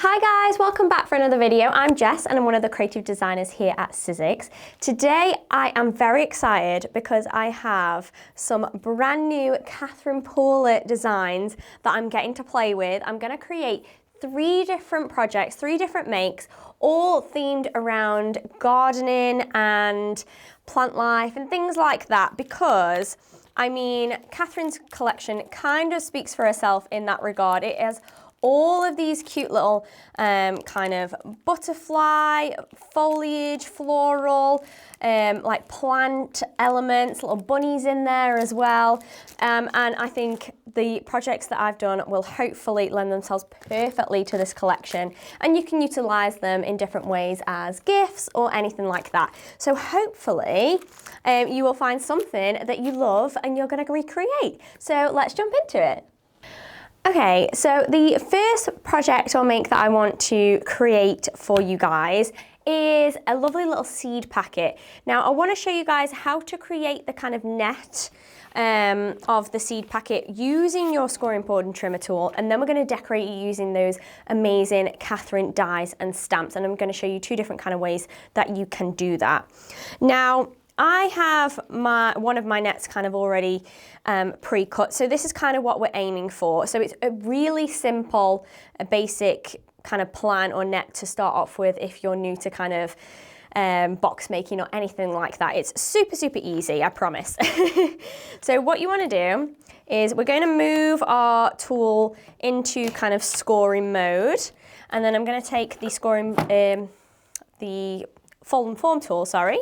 Hi guys, welcome back for another video. I'm Jess and I'm one of the creative designers here at Sizzix. Today I am very excited because I have some brand new Catherine Paulette designs that I'm getting to play with. I'm going to create 3 different projects, 3 different makes, all themed around gardening and plant life and things like that, because I mean, Catherine's collection kind of speaks for herself in that regard. It has all of these cute little kind of butterfly, foliage, floral, like plant elements, little bunnies in there as well. And I think the projects that I've done will hopefully lend themselves perfectly to this collection. And you can utilize them in different ways as gifts or anything like that. So hopefully you will find something that you love and you're going to recreate. So let's jump into it. Okay, so the first project or make that I want to create for you guys is a lovely little seed packet. Now I want to show you guys how to create the kind of net of the seed packet using your scoring board and trimmer tool, and then we're going to decorate it using those amazing Catherine dies and stamps, and I'm going to show you 2 different kind of ways that you can do that. Now I have one of my nets kind of already pre-cut, so this is kind of what we're aiming for. So it's a really simple, a basic kind of plan or net to start off with if you're new to kind of box making or anything like that. It's super, super easy, I promise. So what you want to do is we're going to move our tool into kind of scoring mode, and then I'm going to take the scoring, the fold and form tool, sorry,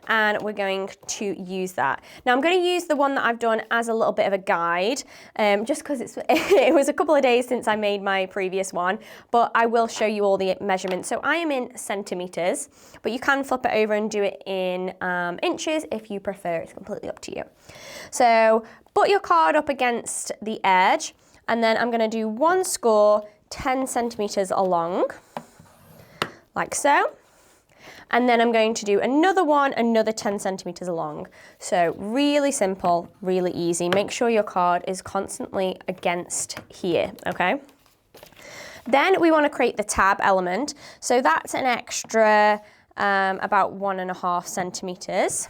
and we're going to use that. Now I'm going to use the one that I've done as a little bit of a guide, just because it was a couple of days since I made my previous one, but I will show you all the measurements. So I am in centimeters, but you can flip it over and do it in inches if you prefer. It's completely up to you. So put your card up against the edge, and then I'm going to do one score 10 centimeters along, like so. And then I'm going to do another one, another 10 centimeters along. So really simple, really easy. Make sure your card is constantly against here, okay? Then we want to create the tab element. So that's an extra about 1.5 centimeters.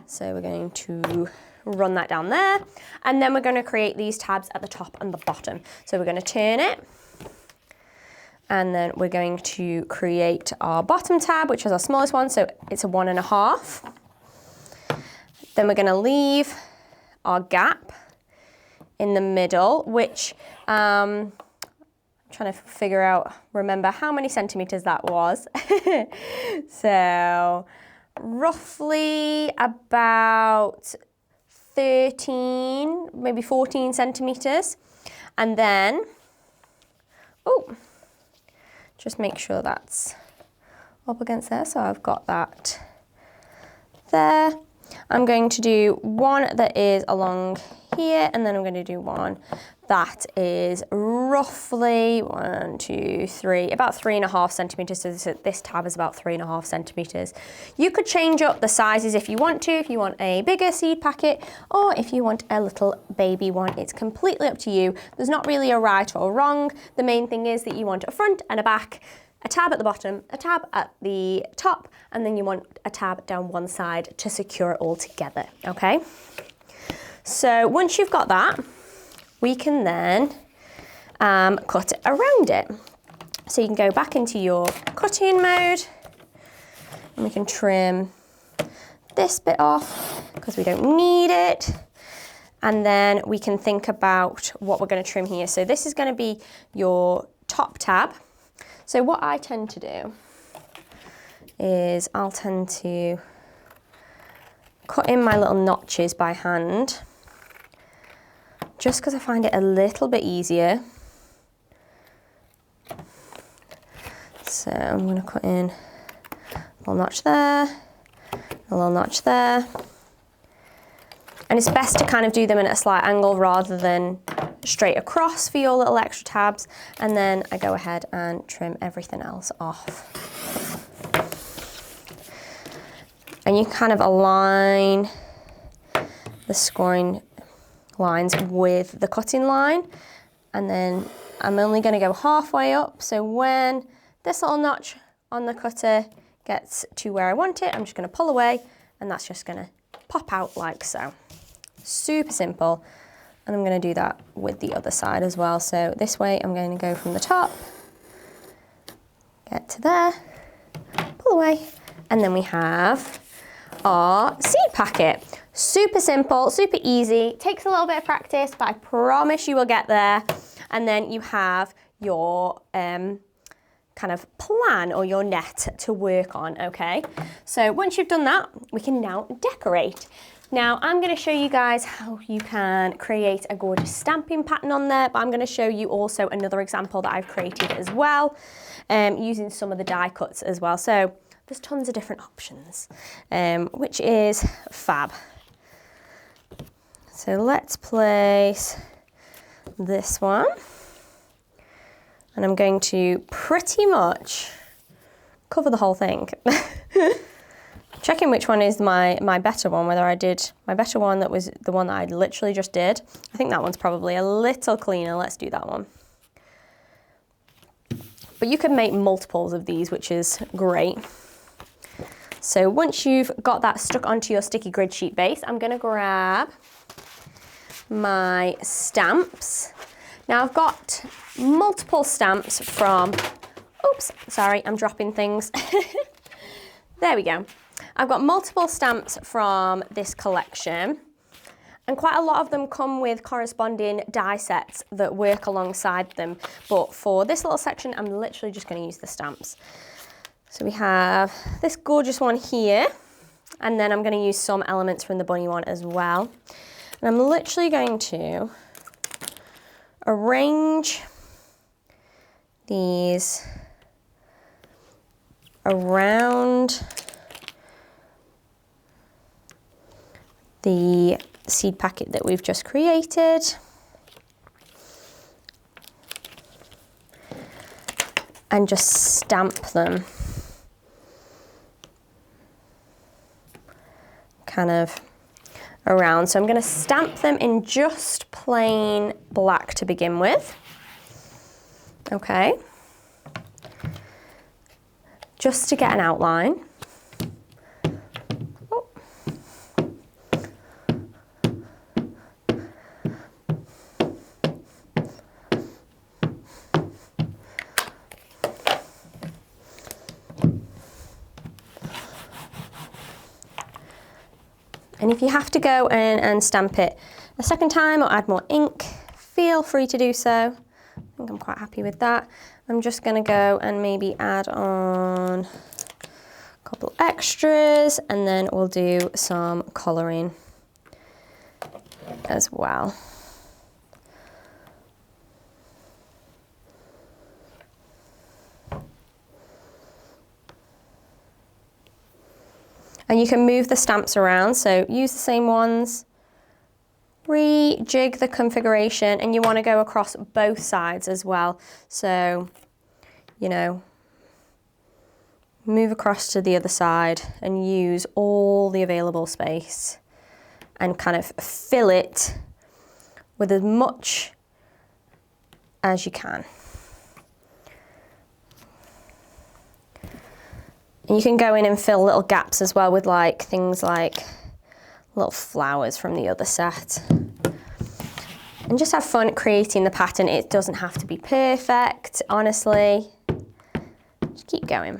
So we're going to run that down there. And then we're going to create these tabs at the top and the bottom. So we're going to turn it. And then we're going to create our bottom tab, which is our smallest one, so it's a 1.5. Then we're going to leave our gap in the middle, which I'm trying to figure out, remember how many centimeters that was. So roughly about 13, maybe 14 centimeters. And then, just make sure that's up against there. So I've got that there. I'm going to do one that is along here, and then I'm going to do one that is roughly 1, 2, 3, about 3.5 centimeters. So this tab is about 3.5 centimeters. You could change up the sizes if you want to, if you want a bigger seed packet, or if you want a little baby one. It's completely up to you. There's not really a right or wrong. The main thing is that you want a front and a back, a tab at the bottom, a tab at the top, and then you want a tab down one side to secure it all together, okay? So once you've got that, we can then cut around it. So you can go back into your cutting mode, and we can trim this bit off because we don't need it. And then we can think about what we're going to trim here. So this is going to be your top tab. So what I tend to do is I'll tend to cut in my little notches by hand, just because I find it a little bit easier. So I'm going to cut in a little notch there, a little notch there. And it's best to kind of do them in a slight angle rather than straight across for your little extra tabs. And then I go ahead and trim everything else off. And you kind of align the scoring lines with the cutting line, and then I'm only going to go halfway up, so when this little notch on the cutter gets to where I want it, I'm just going to pull away, and that's just going to pop out like so. Super simple. And I'm going to do that with the other side as well. So this way I'm going to go from the top, get to there, pull away, and then we have our seed packet. Super simple, super easy, takes a little bit of practice, but I promise you will get there. And then you have your kind of plan or your net to work on, okay? So once you've done that, we can now decorate. Now I'm going to show you guys how you can create a gorgeous stamping pattern on there, but I'm going to show you also another example that I've created as well, using some of the die cuts as well. So there's tons of different options, which is fab. So let's place this one, and I'm going to pretty much cover the whole thing. Checking which one is my better one, whether I did my better one that was the one that I literally just did. I think that one's probably a little cleaner. Let's do that one. But you can make multiples of these, which is great. So once you've got that stuck onto your sticky grid sheet base, I'm going to grab my stamps. Now I've got multiple stamps from, oops, sorry, I'm dropping things. There we go. I've got multiple stamps from this collection, and quite a lot of them come with corresponding die sets that work alongside them. But for this little section, I'm literally just going to use the stamps. So we have this gorgeous one here, and then I'm going to use some elements from the bunny one as well. And I'm literally going to arrange these around the seed packet that we've just created. And just stamp them kind of around. So I'm going to stamp them in just plain black to begin with. Okay. Just to get an outline. Oh. And if you have to go in and stamp it a second time or add more ink, feel free to do so. I think I'm quite happy with that. I'm just going to go and maybe add on a couple extras, and then we'll do some colouring as well. And you can move the stamps around, so use the same ones, rejig the configuration, and you want to go across both sides as well. So, you know, move across to the other side and use all the available space and kind of fill it with as much as you can. And you can go in and fill little gaps as well with like things like little flowers from the other set. And just have fun creating the pattern. It doesn't have to be perfect, honestly. Just keep going.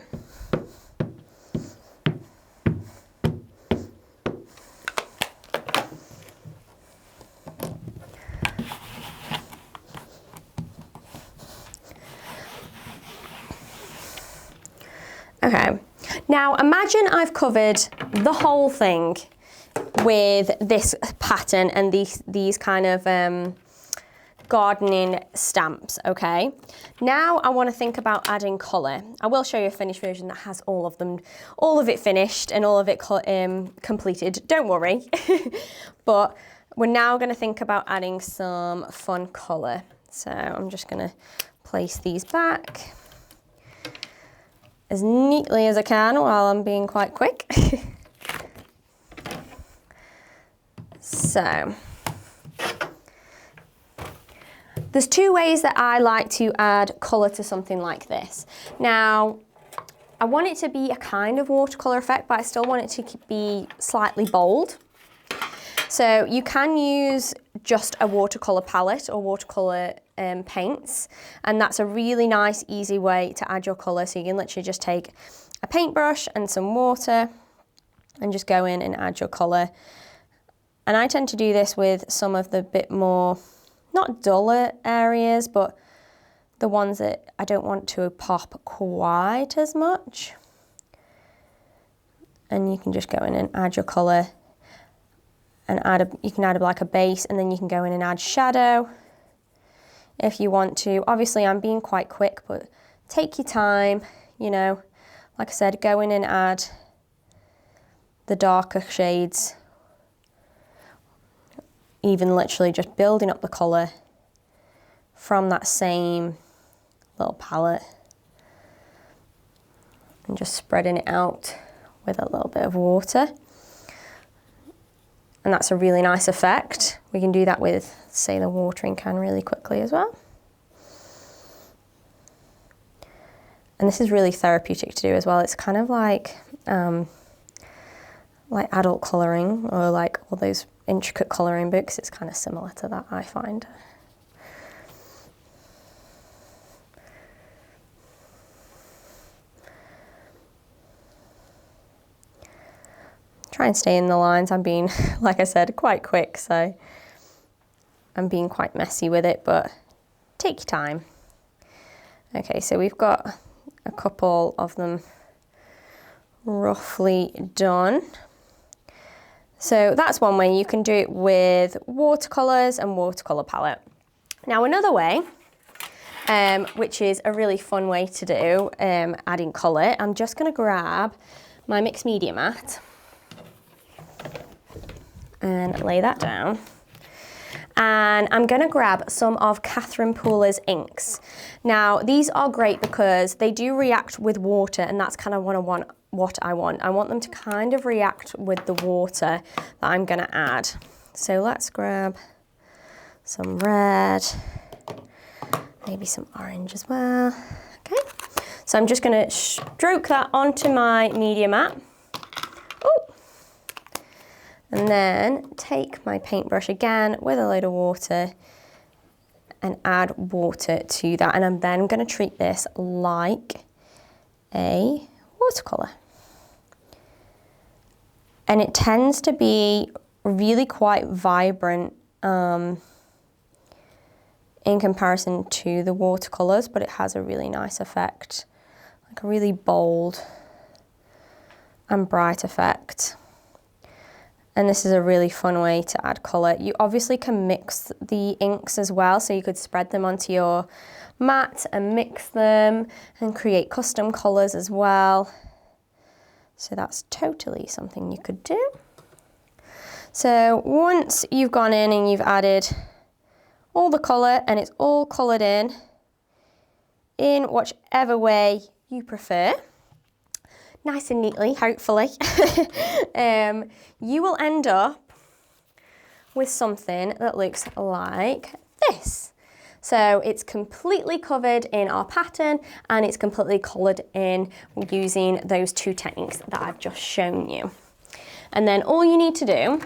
Okay. Now imagine I've covered the whole thing with this pattern and these kind of gardening stamps, okay? Now I want to think about adding colour. I will show you a finished version that has all of them, all of it finished and all of it completed, don't worry. But we're now going to think about adding some fun colour. So I'm just going to place these back as neatly as I can while I'm being quite quick. So, There's two ways that I like to add colour to something like this. Now, I want it to be a kind of watercolour effect, but I still want it to be slightly bold. So you can use just a watercolour palette or watercolour paints, and that's a really nice, easy way to add your colour. So you can literally just take a paintbrush and some water and just go in and add your colour. And I tend to do this with some of the bit more, not duller areas, but the ones that I don't want to pop quite as much. And you can just go in and add your colour and you can add like a base, and then you can go in and add shadow if you want to. Obviously I'm being quite quick, but take your time, you know. Like I said, go in and add the darker shades, even literally just building up the colour from that same little palette and just spreading it out with a little bit of water. And that's a really nice effect. We can do that with, say, the watering can really quickly as well. And this is really therapeutic to do as well. It's kind of like adult colouring, or like all those intricate colouring books. It's kind of similar to that, I find. Try and stay in the lines. I'm being, like I said, quite quick, so I'm being quite messy with it, but take your time. Okay, so we've got a couple of them roughly done. So that's one way. You can do it with watercolours and watercolour palette. Now another way, which is a really fun way to do adding colour, I'm just going to grab my mixed media mat and lay that down. And I'm going to grab some of Catherine Pooler's inks. Now, these are great because they do react with water, and that's kind of what I want. I want them to kind of react with the water that I'm going to add. So let's grab some red, maybe some orange as well. Okay, so I'm just going to stroke that onto my media mat. And then take my paintbrush again with a load of water and add water to that. And I'm then going to treat this like a watercolour. And it tends to be really quite vibrant in comparison to the watercolours, but it has a really nice effect, like a really bold and bright effect. And this is a really fun way to add colour. You obviously can mix the inks as well, so you could spread them onto your mat and mix them and create custom colours as well. So that's totally something you could do. So once you've gone in and you've added all the colour and it's all coloured in whichever way you prefer, nice and neatly, hopefully, you will end up with something that looks like this. So it's completely covered in our pattern and it's completely coloured in using those two techniques that I've just shown you. And then all you need to do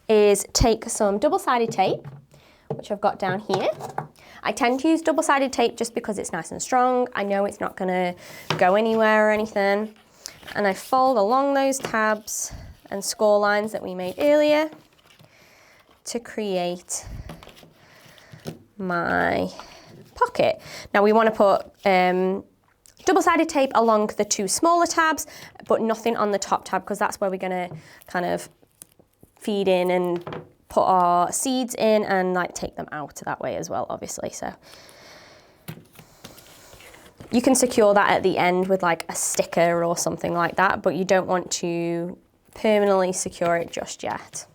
is take some double-sided tape, which I've got down here. I tend to use double-sided tape just because it's nice and strong. I know it's not gonna go anywhere or anything. And I fold along those tabs and score lines that we made earlier to create my pocket. Now we want to put double-sided tape along the two smaller tabs, but nothing on the top tab, because that's where we're going to kind of feed in and put our seeds in and like take them out that way as well, obviously. So you can secure that at the end with like a sticker or something like that, but you don't want to permanently secure it just yet.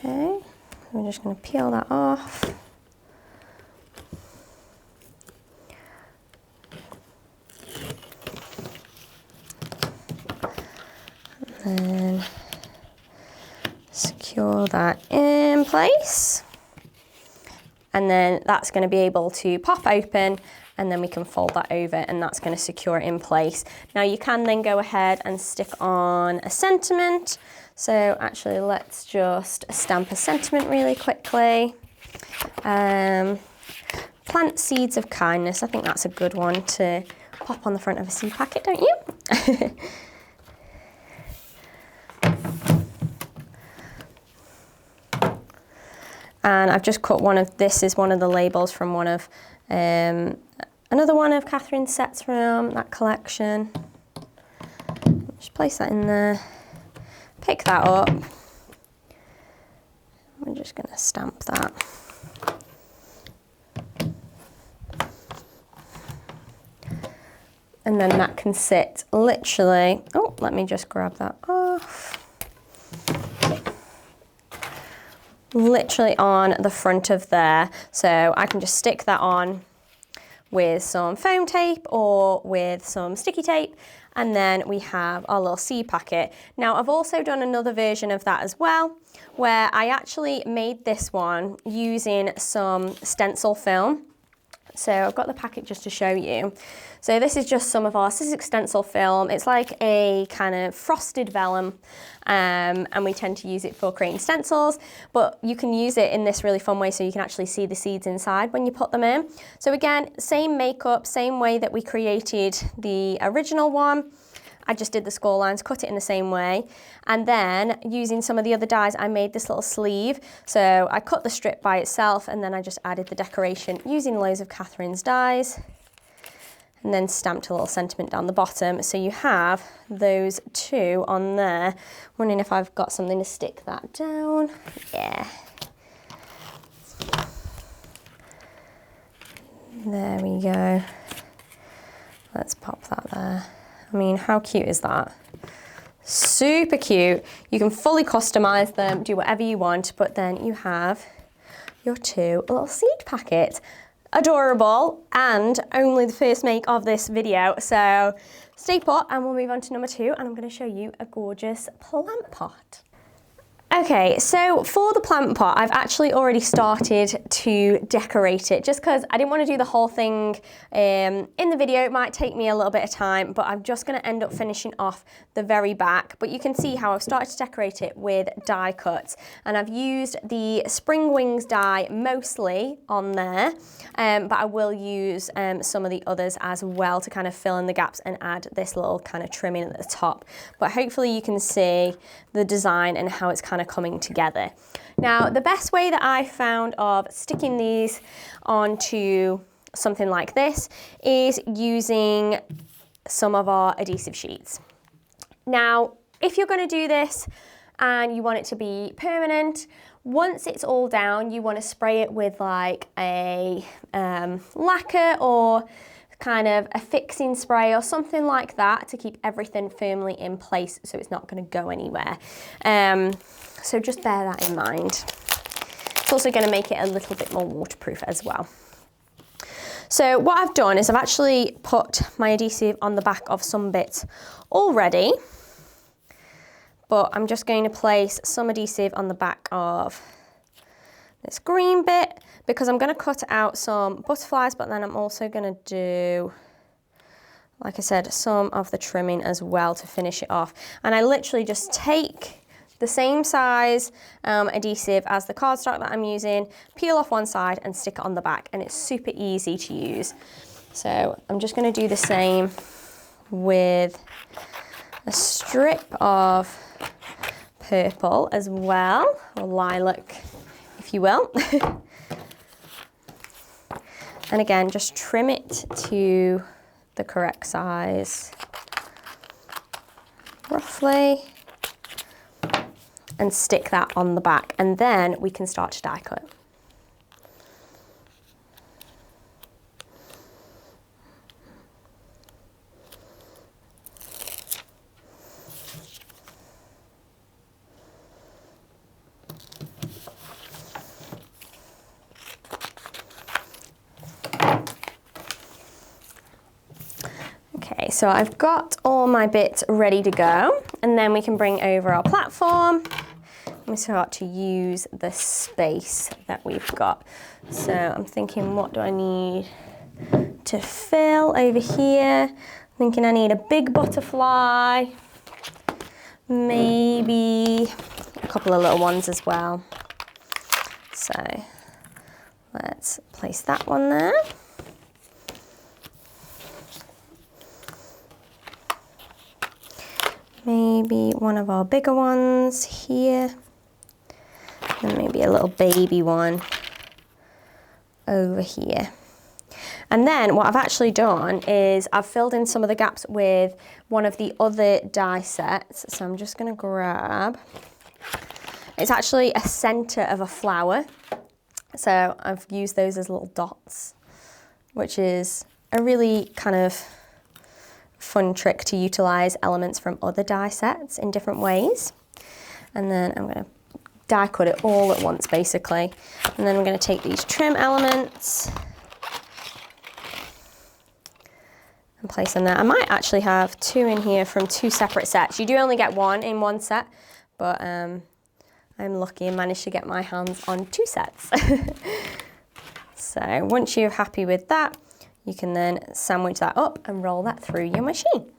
Okay, we're just going to peel that off. And secure that in place. And then that's going to be able to pop open, and then we can fold that over, and that's going to secure it in place. Now you can then go ahead and stick on a sentiment. So actually let's just stamp a sentiment really quickly. Plant seeds of kindness. I think that's a good one to pop on the front of a seed packet, don't you? And I've just cut this is one of the labels from one of, another one of Catherine's sets from that collection. Just place that in there, pick that up. I'm just gonna stamp that. And then that can sit literally, oh, let me just grab that off. Literally on the front of there. So I can just stick that on with some foam tape or with some sticky tape, and then we have our little seed packet. Now I've also done another version of that as well, where I actually made this one using some stencil film. So I've got the packet just to show you. So this is just some of our Sizzix stencil film. It's like a kind of frosted vellum, and we tend to use it for creating stencils, but you can use it in this really fun way so you can actually see the seeds inside when you put them in. So again, same makeup, same way that we created the original one. I just did the score lines, cut it in the same way. And then using some of the other dies, I made this little sleeve. So I cut the strip by itself, and then I just added the decoration using loads of Catherine's dies, and then stamped a little sentiment down the bottom. So you have those two on there. Wondering if I've got something to stick that down. Yeah. There we go. Let's pop that there. I mean, how cute is that? Super cute. You can fully customize them, do whatever you want, but then you have your two little seed packets. Adorable, and only the first make of this video. So stay put and we'll move on to number 2, and I'm going to show you a gorgeous plant pot. Okay, so for the plant pot, I've actually already started to decorate it just because I didn't want to do the whole thing in the video. It might take me a little bit of time, but I'm just going to end up finishing off the very back. But you can see how I've started to decorate it with die cuts, and I've used the Spring Wings die mostly on there, but I will use some of the others as well to kind of fill in the gaps and add this little kind of trimming at the top. But hopefully you can see the design and how it's kind of coming together. Now, the best way that I found of sticking these onto something like this is using some of our adhesive sheets. Now, if you're going to do this and you want it to be permanent, once it's all down, you want to spray it with like a lacquer or kind of a fixing spray or something like that to keep everything firmly in place so it's not going to go anywhere. So just bear that in mind. It's also going to make it a little bit more waterproof as well. So what I've done is I've actually put my adhesive on the back of some bits already, but I'm just going to place some adhesive on the back of this green bit because I'm going to cut out some butterflies, but then I'm also going to do, like I said, some of the trimming as well to finish it off. And I literally just take the same size adhesive as the cardstock that I'm using, peel off one side and stick it on the back, and it's super easy to use. So I'm just going to do the same with a strip of purple as well, or lilac if you will. And again, just trim it to the correct size, roughly, and stick that on the back, and then we can start to die cut. Okay, so I've got all my bits ready to go, and then we can bring over our platform and we start to use the space that we've got. So I'm thinking, what do I need to fill over here? I'm thinking I need a big butterfly, maybe a couple of little ones as well. So let's place that one there. Maybe one of our bigger ones here, and maybe a little baby one over here. And then what I've actually done is I've filled in some of the gaps with one of the other die sets. So I'm just gonna grab, it's actually a center of a flower. So I've used those as little dots, which is a really kind of fun trick to utilize elements from other die sets in different ways. And then I'm going to die cut it all at once basically. And then I'm going to take these trim elements and place them there. I might actually have two in here from two separate sets. You do only get one in one set, but I'm lucky and managed to get my hands on two sets. So once you're happy with that, you can then sandwich that up and roll that through your machine.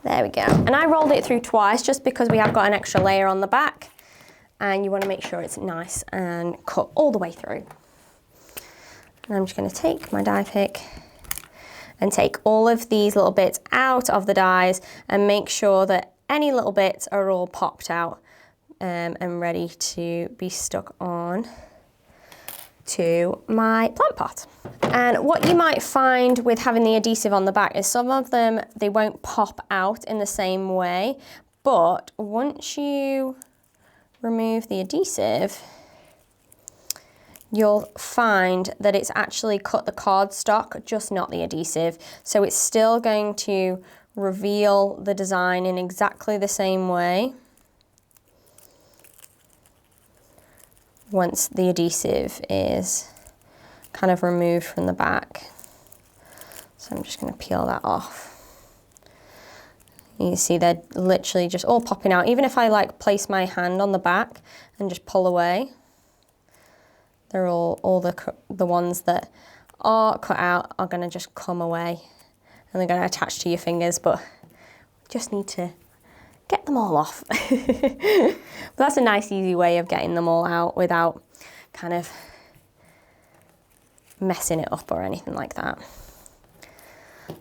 There we go. And I rolled it through twice just because we have got an extra layer on the back, and you want to make sure it's nice and cut all the way through. And I'm just going to take my die pick and take all of these little bits out of the dies and make sure that any little bits are all popped out and ready to be stuck on to my plant pot. And what you might find with having the adhesive on the back is some of them, they won't pop out in the same way, but once you remove the adhesive, you'll find that it's actually cut the cardstock, just not the adhesive. So it's still going to reveal the design in exactly the same way once the adhesive is kind of removed from the back. So I'm just going to peel that off. You can see they're literally just all popping out. Even if I like place my hand on the back and just pull away, they're all the ones that are cut out are going to just come away and they're going to attach to your fingers, but just need to get them all off. But that's a nice easy way of getting them all out without kind of messing it up or anything like that.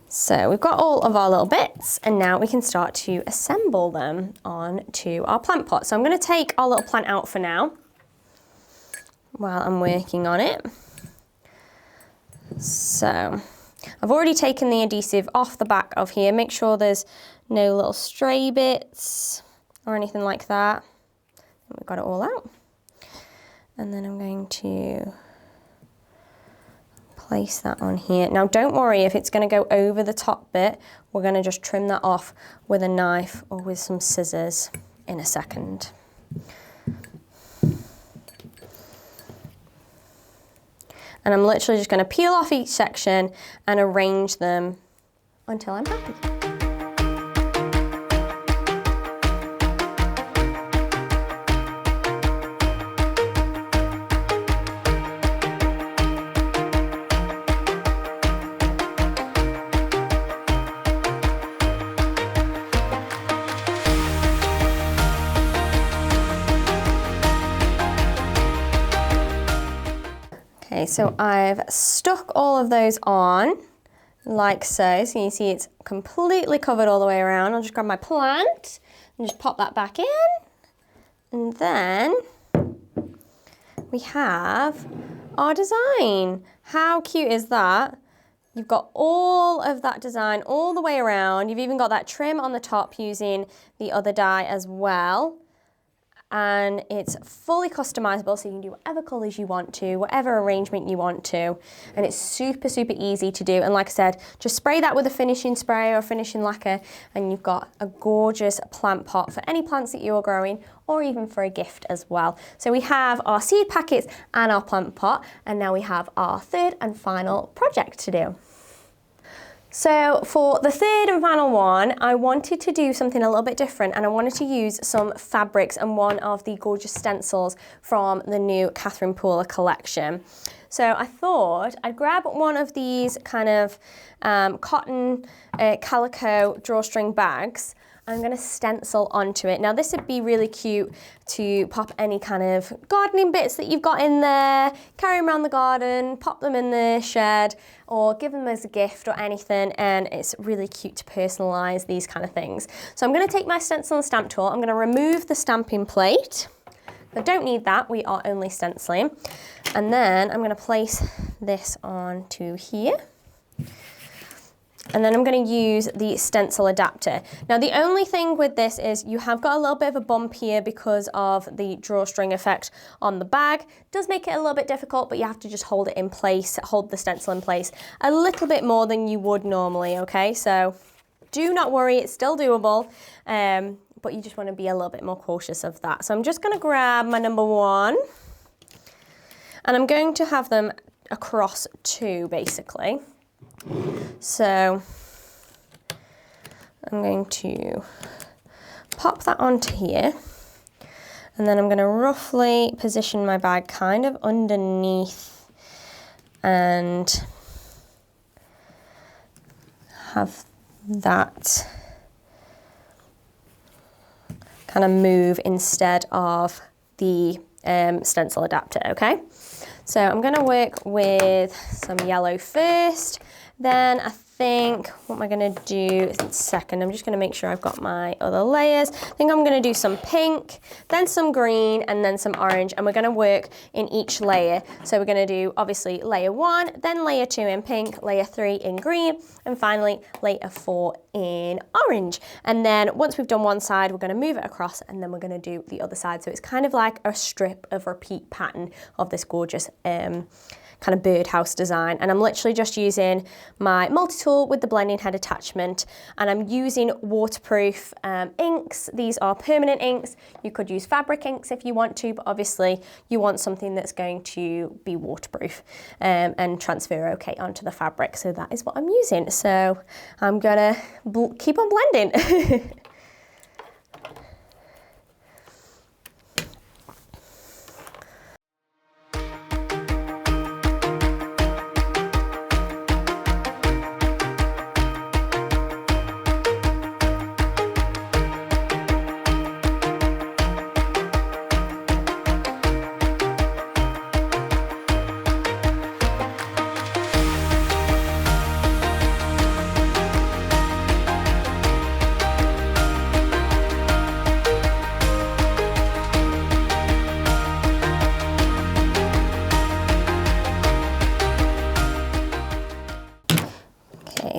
So we've got all of our little bits and now we can start to assemble them onto our plant pot. So I'm going to take our little plant out for now while I'm working on it. So I've already taken the adhesive off the back of here. Make sure there's no little stray bits or anything like that. We've got it all out. And then I'm going to place that on here. Now don't worry if it's going to go over the top bit. We're going to just trim that off with a knife or with some scissors in a second. And I'm literally just going to peel off each section and arrange them until I'm happy. Okay, so I've stuck all of those on like so. So you see it's completely covered all the way around. I'll just grab my plant and just pop that back in. And then we have our design. How cute is that? You've got all of that design all the way around. You've even got that trim on the top using the other die as well. and it's fully customizable, so you can do whatever colors you want to, whatever arrangement you want to, and it's super, super easy to do. And like I said, just spray that with a finishing spray or finishing lacquer, and you've got a gorgeous plant pot for any plants that you're growing, or even for a gift as well. So we have our seed packets and our plant pot, and now we have our third and final project to do. So for the third and final one, I wanted to do something a little bit different, and I wanted to use some fabrics and one of the gorgeous stencils from the new Catherine Pooler collection. So I thought I'd grab one of these kind of cotton calico drawstring bags. I'm going to stencil onto it. Now this would be really cute to pop any kind of gardening bits that you've got in there, carry them around the garden, pop them in the shed, or give them as a gift or anything, and it's really cute to personalise these kind of things. So I'm going to take my stencil and stamp tool, I'm going to remove the stamping plate. I don't need that, we are only stenciling. And then I'm going to place this onto here. And then I'm going to use the stencil adapter. Now the only thing with this is you have got a little bit of a bump here because of the drawstring effect on the bag. It does make it a little bit difficult, but you have to just hold it in place, hold the stencil in place a little bit more than you would normally, okay? So do not worry, it's still doable, but you just want to be a little bit more cautious of that. So I'm just going to grab my number one, and I'm going to have them across two basically. So I'm going to pop that onto here, and then I'm going to roughly position my bag kind of underneath and have that kind of move instead of the stencil adapter, okay? So I'm going to work with some yellow first. Then I think, what am I going to do second? I'm just going to make sure I've got my other layers. I think I'm going to do some pink, then some green, and then some orange, and we're going to work in each layer. So we're going to do, obviously, layer 1, then layer 2 in pink, layer 3 in green, and finally layer 4 in orange. And then once we've done one side, we're going to move it across, and then we're going to do the other side. So it's kind of like a strip of repeat pattern of this gorgeous kind of birdhouse design. And I'm literally just using my multi-tool with the blending head attachment, and I'm using waterproof inks. These are permanent inks. You could use fabric inks if you want to, but obviously you want something that's going to be waterproof and transfer okay onto the fabric. So that is what I'm using. So I'm gonna keep on blending.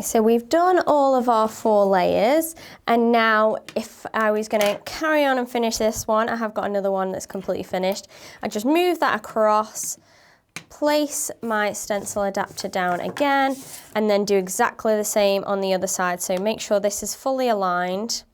So we've done all of our 4 layers, and now if I was going to carry on and finish this one, I have got another one that's completely finished. I just move that across, place my stencil adapter down again, and then do exactly the same on the other side. So make sure this is fully aligned,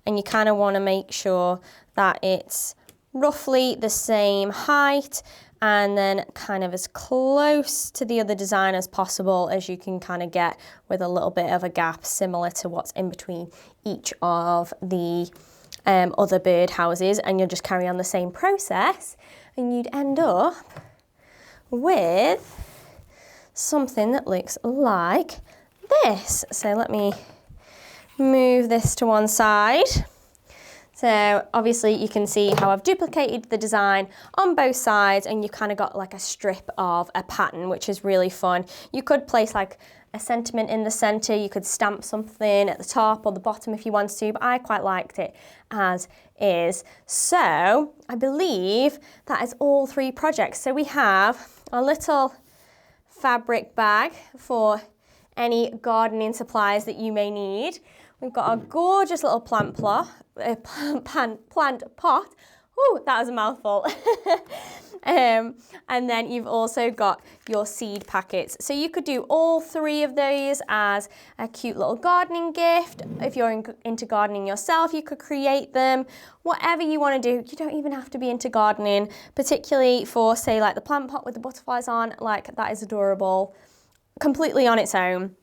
and you kind of want to make sure that it's roughly the same height, and then kind of as close to the other design as possible as you can kind of get, with a little bit of a gap similar to what's in between each of the other bird houses, and you'll just carry on the same process, and you'd end up with something that looks like this. So let me move this to one side. So obviously you can see how I've duplicated the design on both sides, and you kind of got like a strip of a pattern, which is really fun. You could place like a sentiment in the center, you could stamp something at the top or the bottom if you wanted to, but I quite liked it as is. So I believe that is all 3 projects. So we have our little fabric bag for any gardening supplies that you may need. We've got our gorgeous little plant pot. Ooh, that was a mouthful. And then you've also got your seed packets. So you could do all 3 of those as a cute little gardening gift. If you're into gardening yourself, you could create them. Whatever you want to do, you don't even have to be into gardening, particularly for, say, like the plant pot with the butterflies on. Like, that is adorable, completely on its own.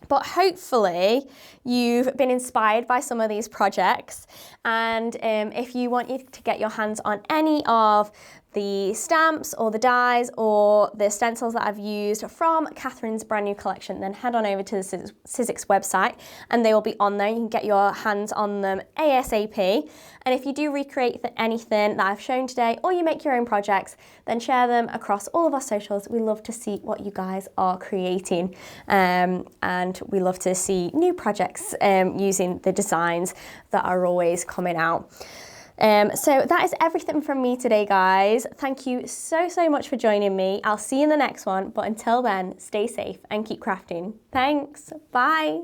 But hopefully you've been inspired by some of these projects, and if you want to get your hands on any of the stamps or the dies or the stencils that I've used from Catherine's brand new collection, then head on over to the Sizzix website and they will be on there. You can get your hands on them ASAP. And if you do recreate anything that I've shown today, or you make your own projects, then share them across all of our socials. We love to see what you guys are creating, and we love to see new projects using the designs that are always coming out. So that is everything from me today, guys. Thank you so much for joining me. I'll see you in the next one, but until then, stay safe and keep crafting. Thanks, bye.